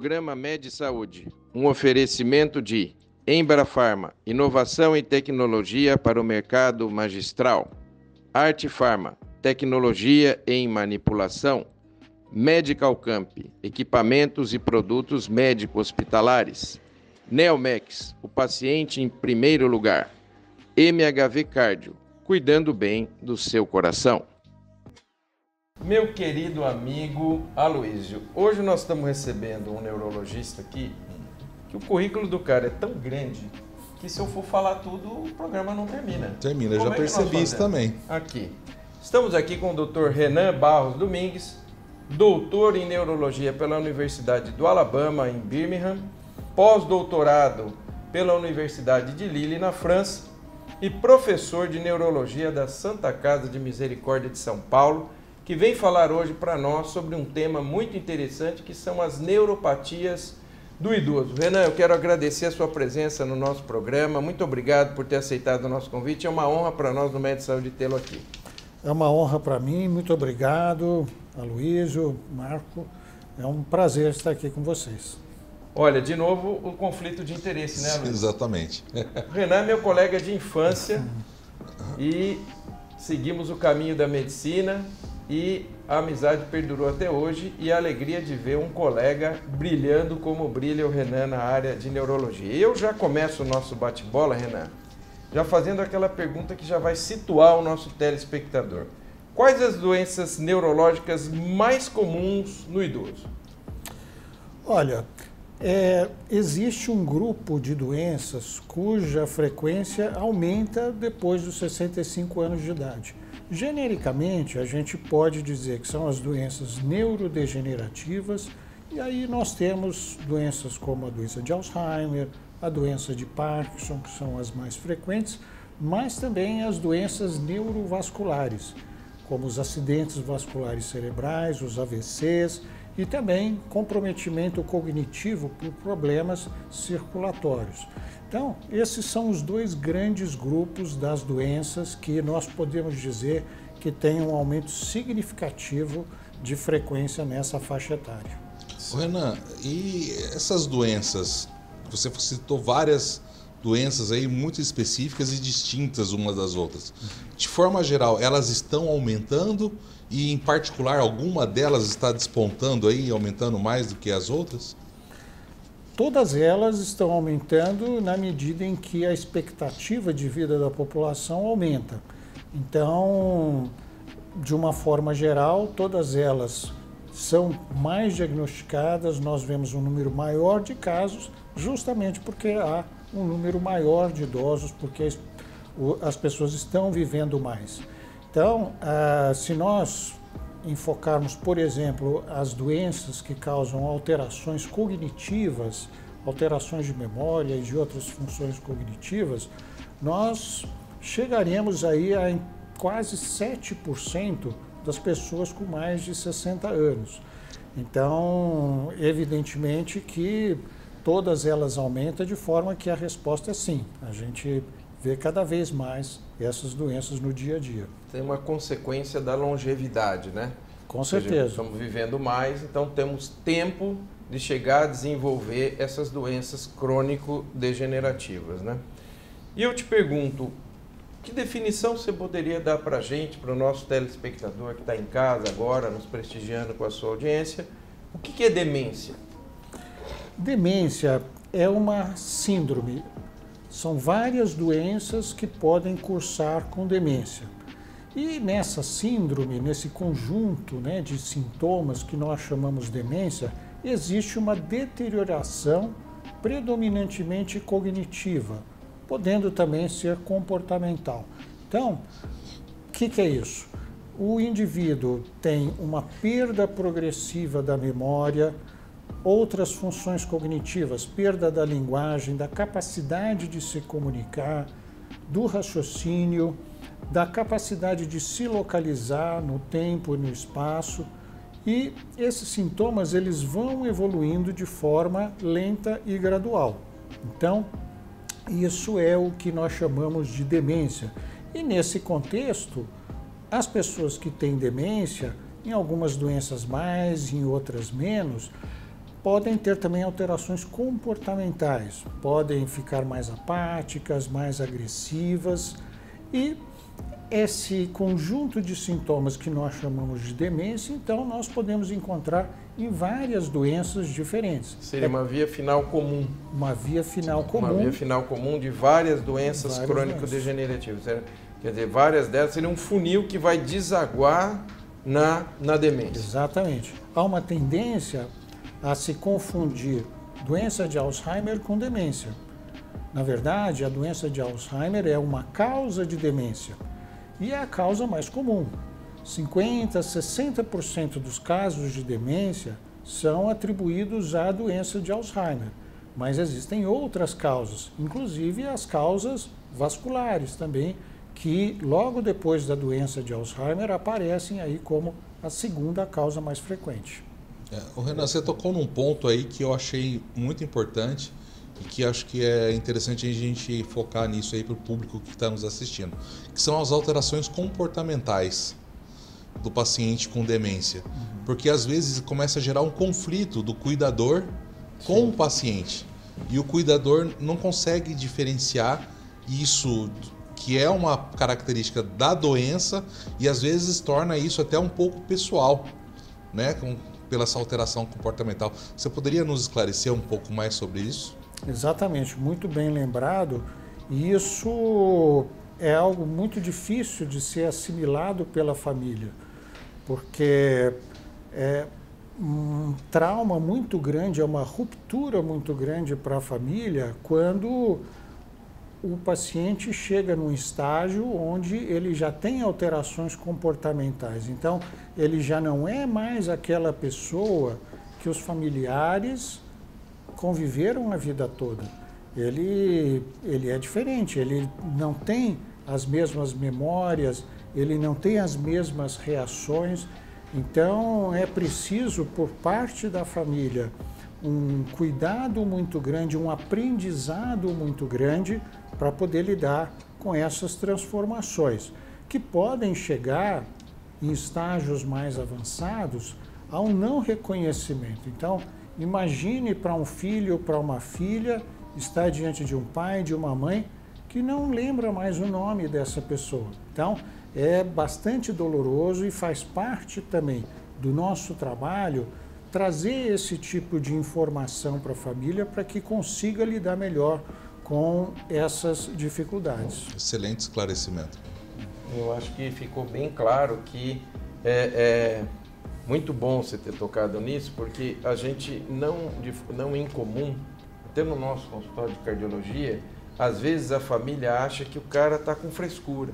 Programa Med Saúde, um oferecimento de Embrafarma, inovação e tecnologia para o mercado magistral. Arte Farma, tecnologia em manipulação. Medical Camp, equipamentos e produtos médico-hospitalares. Neomex, o paciente em primeiro lugar. MHV Cardio, cuidando bem do seu coração. Meu querido amigo Aloísio, hoje nós estamos recebendo um neurologista aqui, que o currículo do cara é tão grande que se eu for falar tudo, o programa não termina. Termina, eu já percebi isso também. Aqui. Estamos aqui com o Dr. Renan Barros Domingues, doutor em neurologia pela Universidade do Alabama, em Birmingham, pós-doutorado pela Universidade de Lille, na França, e professor de neurologia da Santa Casa de Misericórdia de São Paulo, que vem falar hoje para nós sobre um tema muito interessante, que são as neuropatias do idoso. Renan, eu quero agradecer a sua presença no nosso programa. Muito obrigado por ter aceitado o nosso convite. É uma honra para nós no Med Saúde tê-lo aqui. É uma honra para mim. Muito obrigado, Aloísio, Marco. É um prazer estar aqui com vocês. Olha, de novo, o conflito de interesse, né, Aloísio? Exatamente. O Renan é meu colega de infância e seguimos o caminho da medicina. E a amizade perdurou até hoje e a alegria de ver um colega brilhando como brilha o Renan na área de neurologia. Eu já começo o nosso bate-bola, Renan, já fazendo aquela pergunta que já vai situar o nosso telespectador. Quais as doenças neurológicas mais comuns no idoso? Olha, existe um grupo de doenças cuja frequência aumenta depois dos 65 anos de idade. Genericamente, a gente pode dizer que são as doenças neurodegenerativas, e aí nós temos doenças como a doença de Alzheimer, a doença de Parkinson, que são as mais frequentes, mas também as doenças neurovasculares, como os acidentes vasculares cerebrais, os AVCs, e também comprometimento cognitivo por problemas circulatórios. Então, esses são os dois grandes grupos das doenças que nós podemos dizer que tem um aumento significativo de frequência nessa faixa etária. Renan, e essas doenças, você citou várias doenças aí muito específicas e distintas umas das outras. De forma geral, elas estão aumentando e, em particular, alguma delas está despontando aí, aumentando mais do que as outras? Todas elas estão aumentando na medida em que a expectativa de vida da população aumenta. Então, de uma forma geral, todas elas são mais diagnosticadas, nós vemos um número maior de casos, justamente porque há um número maior de idosos, porque as pessoas estão vivendo mais. Então, se nós enfocarmos, por exemplo, as doenças que causam alterações cognitivas, alterações de memória e de outras funções cognitivas, nós chegaremos aí a quase 7% das pessoas com mais de 60 anos. Então, evidentemente que todas elas aumentam, de forma que a resposta é sim. A gente vê cada vez mais essas doenças no dia a dia. Tem uma consequência da longevidade, né? Com certeza. Estamos vivendo mais, então temos tempo de chegar a desenvolver essas doenças crônico-degenerativas, né? E eu te pergunto, que definição você poderia dar para a gente, para o nosso telespectador que está em casa agora, nos prestigiando com a sua audiência, o que é demência? Demência é uma síndrome. São várias doenças que podem cursar com demência. E nessa síndrome, nesse conjunto, né, de sintomas que nós chamamos de demência, existe uma deterioração predominantemente cognitiva, podendo também ser comportamental. Então, o que é isso? O indivíduo tem uma perda progressiva da memória, outras funções cognitivas, perda da linguagem, da capacidade de se comunicar, do raciocínio, da capacidade de se localizar no tempo e no espaço, e esses sintomas eles vão evoluindo de forma lenta e gradual. Então, isso é o que nós chamamos de demência. E nesse contexto, as pessoas que têm demência, em algumas doenças mais, em outras menos, podem ter também alterações comportamentais, podem ficar mais apáticas, mais agressivas, e esse conjunto de sintomas que nós chamamos de demência, então nós podemos encontrar em várias doenças diferentes. Seria uma via final comum. Uma via final comum. Uma via final comum de várias doenças crônico-degenerativas. Quer dizer, várias delas seriam um funil que vai desaguar na demência. Exatamente. Há uma tendência a se confundir doença de Alzheimer com demência. Na verdade, a doença de Alzheimer é uma causa de demência e é a causa mais comum. 50% a 60% dos casos de demência são atribuídos à doença de Alzheimer, mas existem outras causas, inclusive as causas vasculares também, que logo depois da doença de Alzheimer aparecem aí como a segunda causa mais frequente. O Renan, você tocou num ponto aí que eu achei muito importante e que acho que é interessante a gente focar nisso aí para o público que está nos assistindo, que são as alterações comportamentais do paciente com demência. Porque às vezes começa a gerar um conflito do cuidador com o paciente e o cuidador não consegue diferenciar isso, que é uma característica da doença, e às vezes torna isso até um pouco pessoal, né? Pela essa alteração comportamental. Você poderia nos esclarecer um pouco mais sobre isso? Exatamente, muito bem lembrado. E isso é algo muito difícil de ser assimilado pela família, porque é um trauma muito grande, é uma ruptura muito grande para a família quando o paciente chega num estágio onde ele já tem alterações comportamentais. Então, ele já não é mais aquela pessoa que os familiares conviveram a vida toda. Ele é diferente, ele não tem as mesmas memórias, ele não tem as mesmas reações. Então, é preciso, por parte da família, um cuidado muito grande, um aprendizado muito grande para poder lidar com essas transformações, que podem chegar em estágios mais avançados ao não reconhecimento. Então, imagine para um filho ou para uma filha estar diante de um pai, de uma mãe, que não lembra mais o nome dessa pessoa. Então, é bastante doloroso e faz parte também do nosso trabalho trazer esse tipo de informação para a família para que consiga lidar melhor com essas dificuldades. Excelente esclarecimento. Eu acho que ficou bem claro que é muito bom você ter tocado nisso, porque a gente não em comum, até no nosso consultório de cardiologia, às vezes a família acha que o cara está com frescura.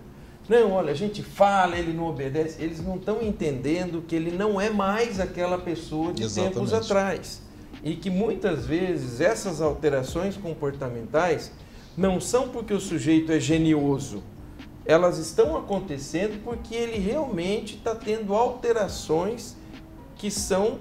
Não, olha, a gente fala, ele não obedece, eles não estão entendendo que ele não é mais aquela pessoa de tempos atrás. E que muitas vezes essas alterações comportamentais não são porque o sujeito é genioso, elas estão acontecendo porque ele realmente está tendo alterações que são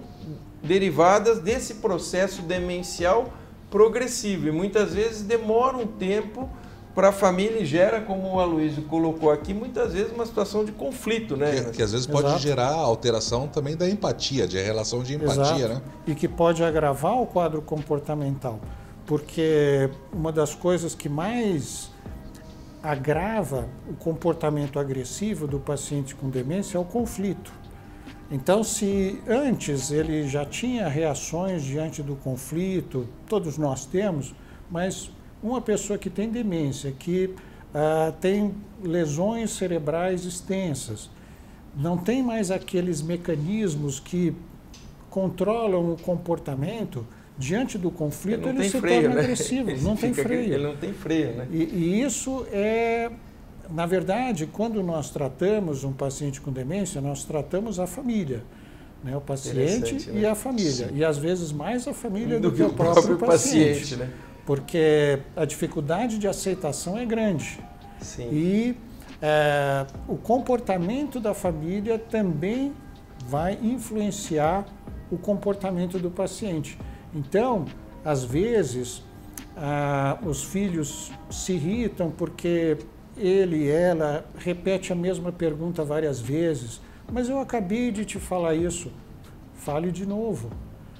derivadas desse processo demencial progressivo. E muitas vezes demora um tempo para a família e gera, como o Aloysio colocou aqui, muitas vezes uma situação de conflito, né? Que às vezes pode gerar alteração também da empatia, de relação de empatia, né? E que pode agravar o quadro comportamental, porque uma das coisas que mais agrava o comportamento agressivo do paciente com demência é o conflito. Então, se antes ele já tinha reações diante do conflito, todos nós temos, mas uma pessoa que tem demência, que tem lesões cerebrais extensas, não tem mais aqueles mecanismos que controlam o comportamento, diante do conflito ele se torna agressivo, não tem freio. Ele não tem freio, né? E isso é, na verdade, quando nós tratamos um paciente com demência, nós tratamos a família, né? O paciente e a família. Sim. E às vezes mais a família do que o próprio paciente, né? Porque a dificuldade de aceitação é grande. Sim. E o comportamento da família também vai influenciar o comportamento do paciente. Então, às vezes, os filhos se irritam porque ela repete a mesma pergunta várias vezes. Mas eu acabei de te falar isso. Fale de novo.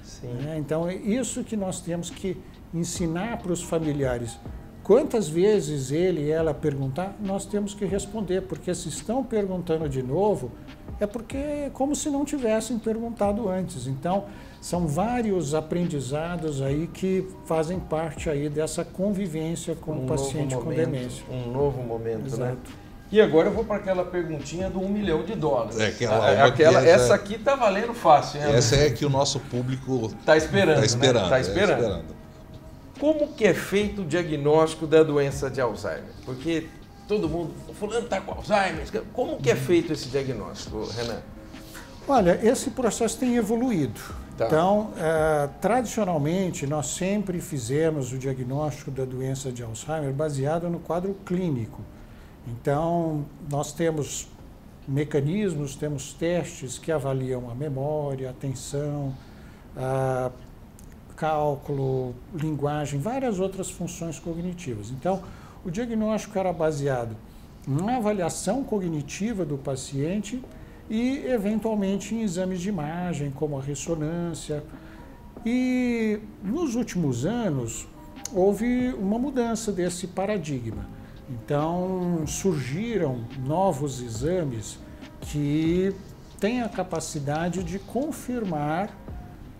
Sim. Né? Então, é isso que nós temos que ensinar para os familiares. Quantas vezes ele e ela perguntar, nós temos que responder, porque se estão perguntando de novo, é porque é como se não tivessem perguntado antes. Então, são vários aprendizados aí que fazem parte aí dessa convivência com o paciente com demência. Um novo momento, Exato. né? E agora eu vou para aquela perguntinha do $1 milhão. Essa aqui está valendo fácil, né? Essa é que o nosso público está esperando. Tá esperando, né? Tá esperando. Como que é feito o diagnóstico da doença de Alzheimer? Porque todo mundo, fulano está com Alzheimer. Como que é feito esse diagnóstico, Renan? Olha, esse processo tem evoluído. Tá. Então, tradicionalmente, nós sempre fizemos o diagnóstico da doença de Alzheimer baseado no quadro clínico. Então, nós temos mecanismos, temos testes que avaliam a memória, a atenção, cálculo, linguagem, várias outras funções cognitivas. Então, o diagnóstico era baseado na avaliação cognitiva do paciente e, eventualmente, em exames de imagem, como a ressonância. E, nos últimos anos, houve uma mudança desse paradigma. Então, surgiram novos exames que têm a capacidade de confirmar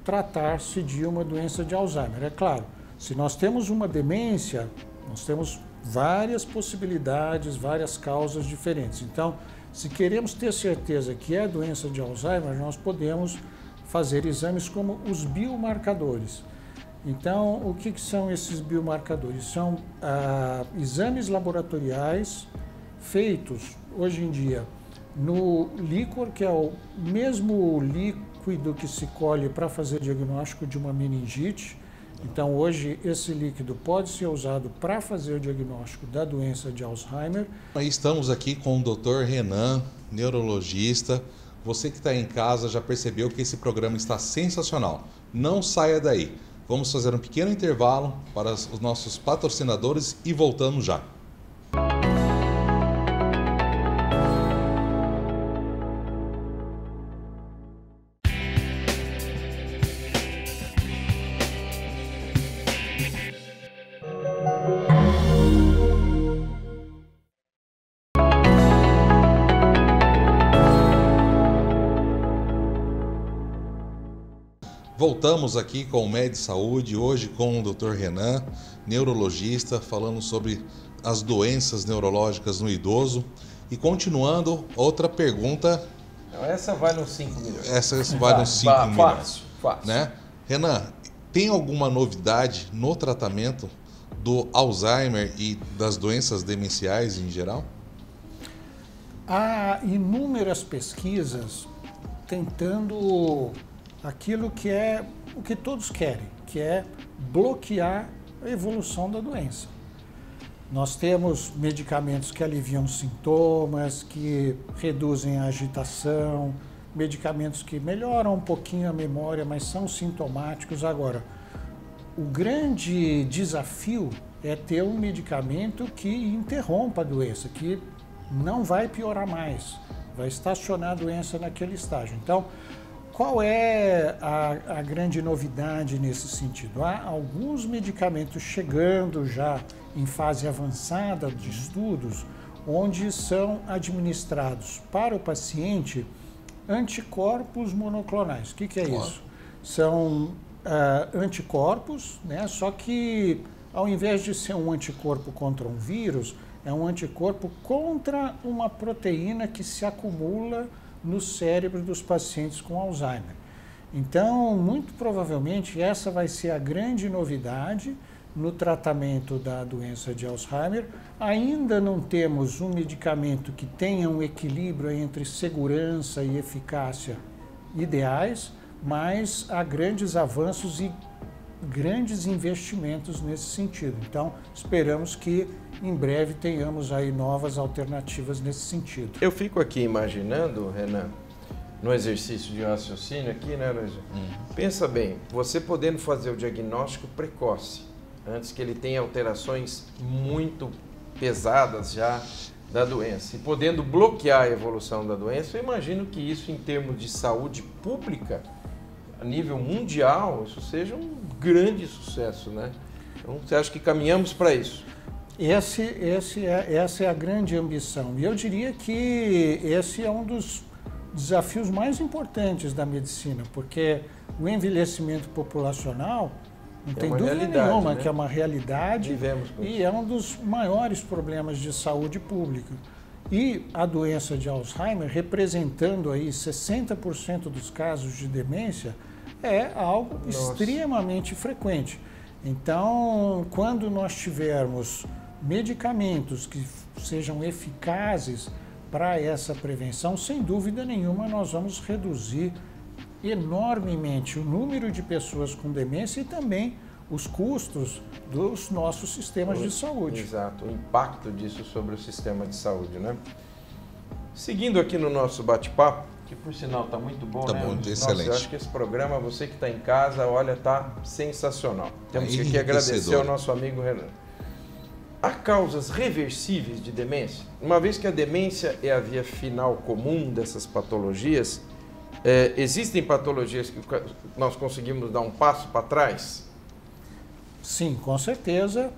tratar-se de uma doença de Alzheimer. É claro, se nós temos uma demência, nós temos várias possibilidades, várias causas diferentes. Então, se queremos ter certeza que é doença de Alzheimer, nós podemos fazer exames como os biomarcadores. Então, o que são esses biomarcadores? São exames laboratoriais feitos, hoje em dia, no líquor, que é o mesmo líquido que se colhe para fazer diagnóstico de uma meningite. Então, hoje, esse líquido pode ser usado para fazer o diagnóstico da doença de Alzheimer. Estamos aqui com o Dr. Renan, neurologista. Você que está em casa já percebeu que esse programa está sensacional. Não saia daí. Vamos fazer um pequeno intervalo para os nossos patrocinadores e voltamos já. Voltamos aqui com o Med Saúde, hoje com o Dr. Renan, neurologista, falando sobre as doenças neurológicas no idoso. E continuando, outra pergunta. Essa vale uns 5 milhões. Essa vale uns 5 milhões. Fácil. Né? Renan, tem alguma novidade no tratamento do Alzheimer e das doenças demenciais em geral? Há inúmeras pesquisas tentando aquilo que é o que todos querem, que é bloquear a evolução da doença. Nós temos medicamentos que aliviam sintomas, que reduzem a agitação, medicamentos que melhoram um pouquinho a memória, mas são sintomáticos. Agora, o grande desafio é ter um medicamento que interrompa a doença, que não vai piorar mais, vai estacionar a doença naquele estágio. Então, qual é a grande novidade nesse sentido? Há alguns medicamentos chegando já em fase avançada de estudos, onde são administrados para o paciente anticorpos monoclonais. O que é isso? São anticorpos, né? Só que ao invés de ser um anticorpo contra um vírus, é um anticorpo contra uma proteína que se acumula no cérebro dos pacientes com Alzheimer. Então, muito provavelmente, essa vai ser a grande novidade no tratamento da doença de Alzheimer. Ainda não temos um medicamento que tenha um equilíbrio entre segurança e eficácia ideais, mas há grandes avanços e grandes investimentos nesse sentido. Então, esperamos que em breve tenhamos aí novas alternativas nesse sentido. Eu fico aqui imaginando, Renan, no exercício de raciocínio aqui, né, Luiz? Pensa bem, você podendo fazer o diagnóstico precoce, antes que ele tenha alterações muito pesadas já da doença, e podendo bloquear a evolução da doença, eu imagino que isso, em termos de saúde pública, a nível mundial, isso seja um grande sucesso, né? Então, você acha que caminhamos para isso? Essa é a grande ambição. E eu diria que esse é um dos desafios mais importantes da medicina, porque o envelhecimento populacional, não tem dúvida nenhuma, né? Que é uma realidade. Vivemos com e é um dos maiores problemas de saúde pública. E a doença de Alzheimer, representando aí 60% dos casos de demência, é algo extremamente frequente. Então, quando nós tivermos medicamentos que sejam eficazes para essa prevenção, sem dúvida nenhuma, nós vamos reduzir enormemente o número de pessoas com demência e também os custos dos nossos sistemas de saúde. Exato, o impacto disso sobre o sistema de saúde, né? Seguindo aqui no nosso bate-papo, que por sinal está muito bom, tá né? Bom, Nossa, excelente. Eu acho que esse programa, você que está em casa, olha, está sensacional. Temos que aqui agradecer ao nosso amigo Renan. Há causas reversíveis de demência? Uma vez que a demência é a via final comum dessas patologias, existem patologias que nós conseguimos dar um passo para trás? Sim, com certeza.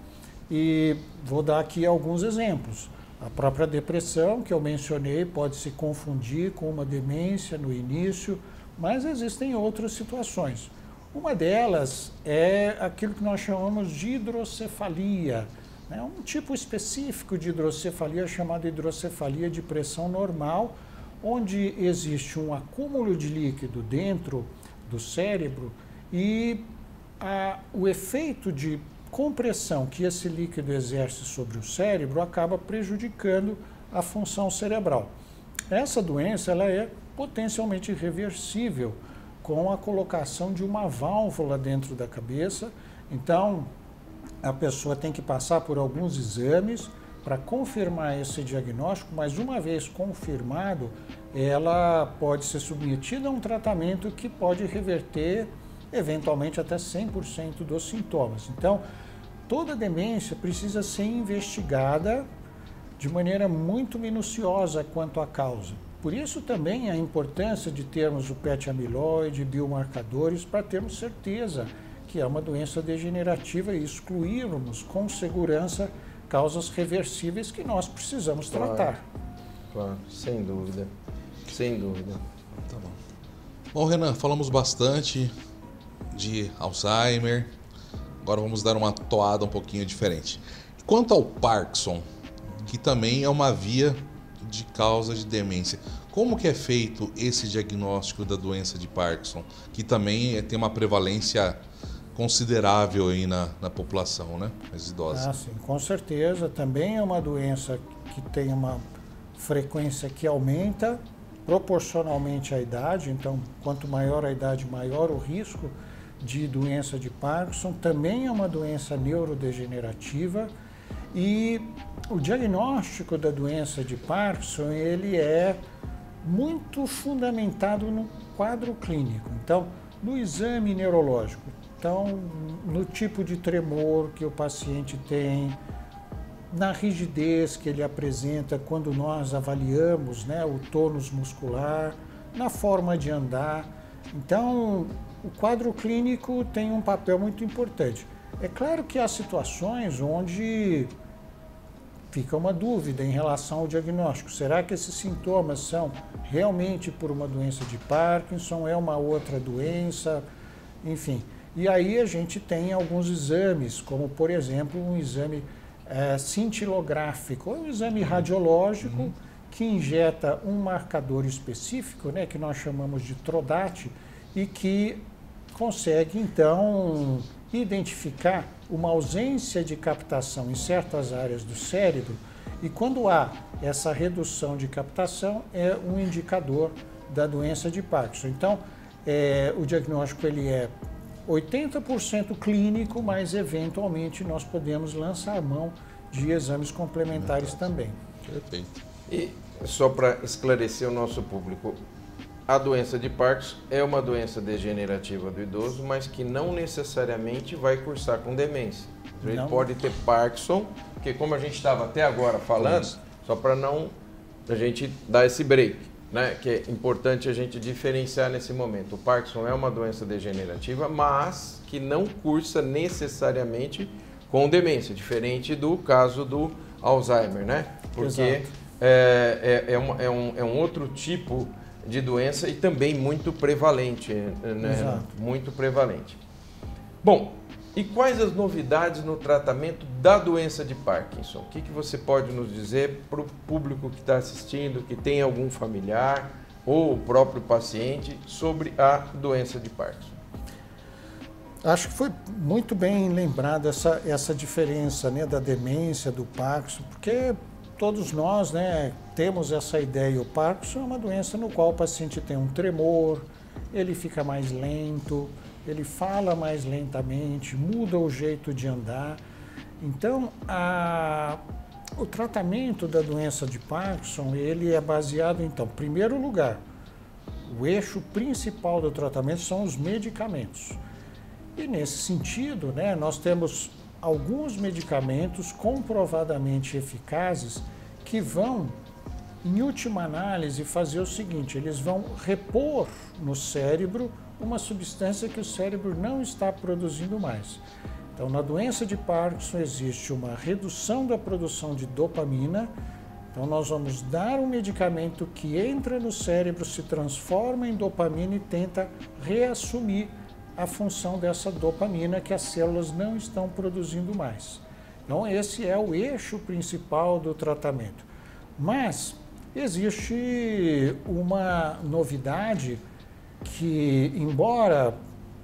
E vou dar aqui alguns exemplos. A própria depressão, que eu mencionei, pode se confundir com uma demência no início, mas existem outras situações. Uma delas é aquilo que nós chamamos de hidrocefalia. É um tipo específico de hidrocefalia chamada hidrocefalia de pressão normal, onde existe um acúmulo de líquido dentro do cérebro e o efeito de compressão que esse líquido exerce sobre o cérebro acaba prejudicando a função cerebral. Essa doença ela é potencialmente reversível com a colocação de uma válvula dentro da cabeça. Então, a pessoa tem que passar por alguns exames para confirmar esse diagnóstico, mas uma vez confirmado, ela pode ser submetida a um tratamento que pode reverter eventualmente até 100% dos sintomas. Então, toda demência precisa ser investigada de maneira muito minuciosa quanto à causa. Por isso também a importância de termos o PET amiloide, biomarcadores, para termos certeza que é uma doença degenerativa e excluirmos com segurança causas reversíveis que nós precisamos tratar. Claro, sem dúvida, sem dúvida. Tá bom. Bom, Renan, falamos bastante de Alzheimer, agora vamos dar uma toada um pouquinho diferente. Quanto ao Parkinson, que também é uma via de causa de demência, como que é feito esse diagnóstico da doença de Parkinson, que também tem uma prevalência considerável aí na população, né, mais idosa? Sim, com certeza, também é uma doença que tem uma frequência que aumenta proporcionalmente à idade, então quanto maior a idade, maior o risco de doença de Parkinson. Também é uma doença neurodegenerativa e o diagnóstico da doença de Parkinson ele é muito fundamentado no quadro clínico, então no exame neurológico, então no tipo de tremor que o paciente tem, na rigidez que ele apresenta quando nós avaliamos, né, o tônus muscular, na forma de andar. Então, o quadro clínico tem um papel muito importante. É claro que há situações onde fica uma dúvida em relação ao diagnóstico. Será que esses sintomas são realmente por uma doença de Parkinson? É uma outra doença? Enfim. E aí a gente tem alguns exames, como por exemplo um exame cintilográfico, ou um exame radiológico que injeta um marcador específico, né, que nós chamamos de TRODAT, e que consegue então identificar uma ausência de captação em certas áreas do cérebro, e quando há essa redução de captação é um indicador da doença de Parkinson. Então, o diagnóstico ele é 80% clínico, mas eventualmente nós podemos lançar mão de exames complementares também. Perfeito. E só para esclarecer o nosso público, a doença de Parkinson é uma doença degenerativa do idoso, mas que não necessariamente vai cursar com demência. Ele pode ter Parkinson, porque como a gente estava até agora falando, só para não a gente dar esse break, né, que é importante a gente diferenciar nesse momento. O Parkinson é uma doença degenerativa, mas que não cursa necessariamente com demência, diferente do caso do Alzheimer, né? Porque é um outro tipo de doença e também muito prevalente, né? Exato. Muito prevalente. Bom, e quais as novidades no tratamento da doença de Parkinson? O que você pode nos dizer para o público que está assistindo, que tem algum familiar ou o próprio paciente sobre a doença de Parkinson? Acho que foi muito bem lembrada essa diferença, né, da demência, do Parkinson, porque todos nós, né, temos essa ideia. O Parkinson é uma doença no qual o paciente tem um tremor, ele fica mais lento, ele fala mais lentamente, muda o jeito de andar. Então, o tratamento da doença de Parkinson, ele é baseado, então, em primeiro lugar, o eixo principal do tratamento são os medicamentos. E nesse sentido, né, nós temos alguns medicamentos comprovadamente eficazes que vão, em última análise, fazer o seguinte: eles vão repor no cérebro uma substância que o cérebro não está produzindo mais. Então, na doença de Parkinson existe uma redução da produção de dopamina. Então, nós vamos dar um medicamento que entra no cérebro, se transforma em dopamina e tenta reassumir a função dessa dopamina que as células não estão produzindo mais. Então, esse é o eixo principal do tratamento. Mas existe uma novidade que, embora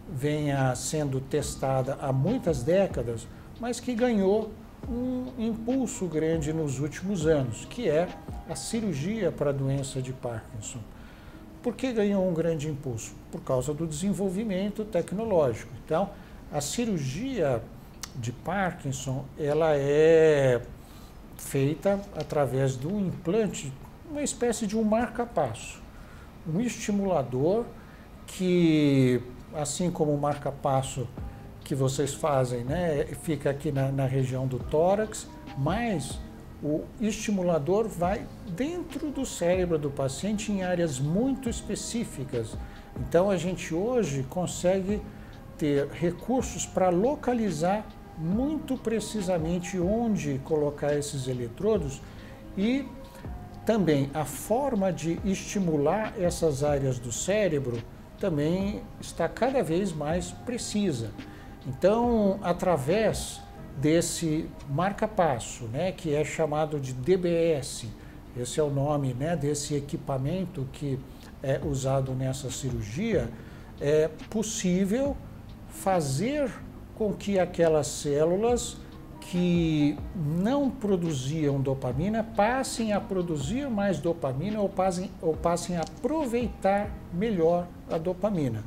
venha sendo testada há muitas décadas, mas que ganhou um impulso grande nos últimos anos, que é a cirurgia para a doença de Parkinson. Por que ganhou um grande impulso? Por causa do desenvolvimento tecnológico. Então, a cirurgia de Parkinson, ela é feita através de um implante, uma espécie de um marca-passo, um estimulador que, assim como o marca-passo que vocês fazem, né, fica aqui na região do tórax, mas o estimulador vai dentro do cérebro do paciente em áreas muito específicas. Então, a gente hoje consegue ter recursos para localizar muito precisamente onde colocar esses eletrodos e também a forma de estimular essas áreas do cérebro também está cada vez mais precisa. Então, através desse marca-passo, né, que é chamado de DBS, esse é o nome, né, desse equipamento que é usado nessa cirurgia, é possível fazer com que aquelas células que não produziam dopamina passem a produzir mais dopamina ou passem a aproveitar melhor a dopamina.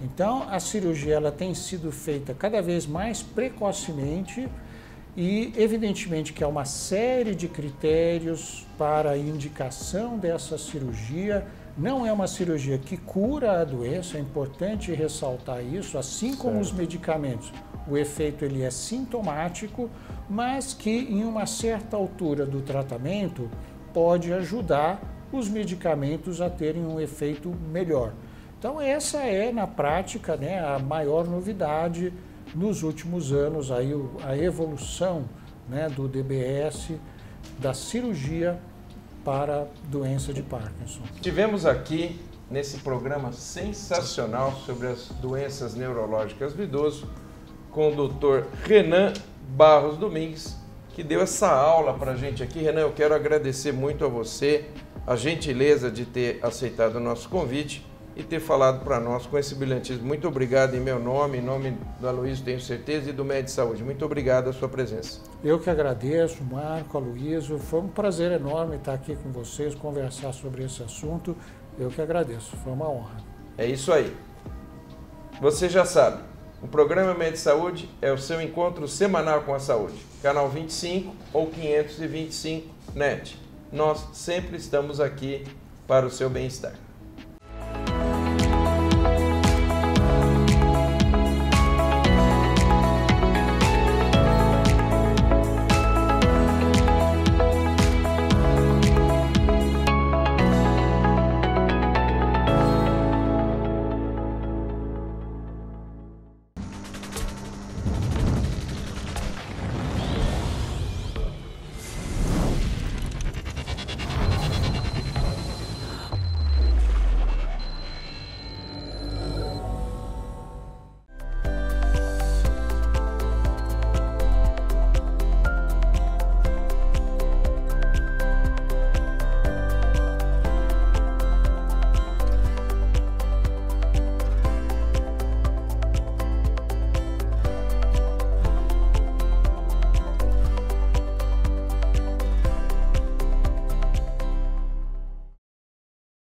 Então, a cirurgia ela tem sido feita cada vez mais precocemente e, evidentemente, que há uma série de critérios para a indicação dessa cirurgia. Não é uma cirurgia que cura a doença, é importante ressaltar isso, assim como os medicamentos. O efeito ele é sintomático, mas que em uma certa altura do tratamento pode ajudar os medicamentos a terem um efeito melhor. Então essa é, na prática, né, a maior novidade nos últimos anos, aí, a evolução, né, do DBS, da cirurgia para doença de Parkinson. Tivemos aqui, nesse programa sensacional sobre as doenças neurológicas do idoso, com o Dr. Renan Barros Domingues, que deu essa aula para a gente aqui. Renan, eu quero agradecer muito a você, a gentileza de ter aceitado o nosso convite e ter falado para nós com esse brilhantismo. Muito obrigado em meu nome, em nome do Aloysio, tenho certeza, e do Med Saúde. Muito obrigado a sua presença. Eu que agradeço, Marco, Aloysio. Foi um prazer enorme estar aqui com vocês, conversar sobre esse assunto. Eu que agradeço, foi uma honra. É isso aí. Você já sabe, o programa Med Saúde é o seu encontro semanal com a saúde. Canal 25 ou 525 NET. Nós sempre estamos aqui para o seu bem-estar.